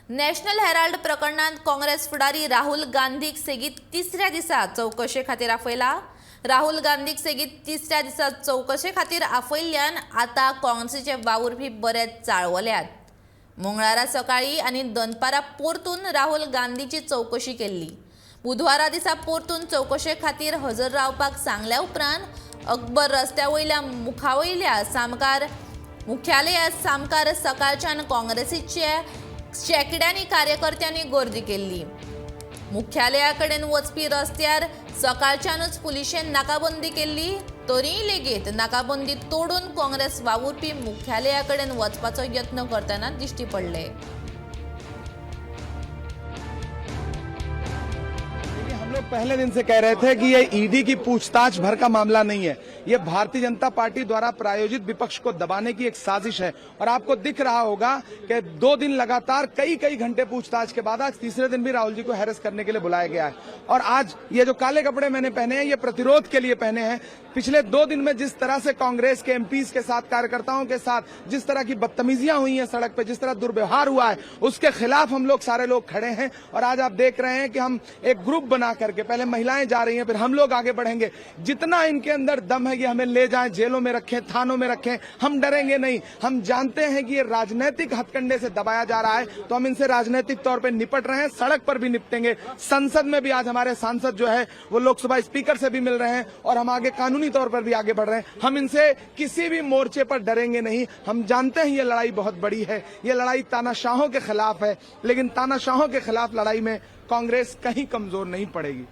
National Herald प्रकरणात काँग्रेस फुडारी राहुल गांधीक सेगीत तिसऱ्या दिसा चौकशे खातीर आपयला। राहुल गांधीक सेगीत तिसऱ्या दिसा चौकशे खातीर आपयल्ल्यान आता काँग्रेसीचे वावुरपी बरेच चाळवल्यात। मंगळारा सकाळी आनी दनपारा परतून राहुल गांधीची चौकशी केल्ली। बुधवारा दिसा परतून चौकशे खातीर हजर रावपाक सांगल्या उपरांत अकबर रस्त्या वयल्या मुखावयल्या मुख्यालयात सामकार सकाळच्यान काँग्रेसीचे शेकड्यांनी कार्यकर्त्यांनी गर्दी केल्ली। मुख्यालया कडेन वचपी रस्त्यार सकाळच्यानूच पुलिशेन नाकाबंदी केल्ली। तरीय लेगीत नाकाबंदी तोडून काँग्रेस वावुरपी मुख्यालया कडेन वचपाचो यत्न करतना दिश्टी पडले। हम लोग पहले दिन से कह रहे थे कि ये ईडी की पूछताछ भर का मामला नहीं है, ये भारतीय जनता पार्टी द्वारा प्रायोजित विपक्ष को दबाने की एक साजिश है। और आपको दिख रहा होगा कि 2 दिन लगातार कई घंटे पूछताछ के बाद आज तीसरे दिन भी राहुल जी को हैरेस करने के लिए बुलाया गया है। और आज ये जो काले कपड़े मैंने पहने हैं ये प्रतिरोध के लिए पहने हैं। पिछले 2 दिन में जिस तरह से कांग्रेस के एमपीज के साथ, कार्यकर्ताओं के साथ जिस तरह की बदतमीजियां हुई हैं सड़क पे, जिस तरह दुर्व्यवहार हुआ है, उसके खिलाफ हम लोग सारे लोग खड़े हैं। और आज आप देख रहे हैं कि हम एक ग्रुप बना करके, पहले महिलाएं जा रही हैं, फिर हम लोग आगे बढ़ेंगे। जितना इनके अंदर दम है कि हमें ले जाएं, जेलों में रखें, थानों में रखें, हम डरेंगे नहीं। हम जानते हैं कि ये राजनीतिक हथकंडे से दबाया जा रहा है, तो हम इनसे राजनीतिक तौर पर निपट रहे हैं, सड़क पर भी निपटेंगे। संसद में भी आज हमारे सांसद जो है वो लोकसभा स्पीकर से भी मिल रहे हैं और हम आगे कानूनी तौर पर भी आगे बढ़ रहे हैं। हम इनसे किसी भी मोर्चे पर डरेंगे नहीं। हम जानते हैं ये लड़ाई बहुत बड़ी है, ये लड़ाई तानाशाहों के खिलाफ है, लेकिन तानाशाहों के खिलाफ लड़ाई में कांग्रेस कहीं कमजोर नहीं पड़ेगी।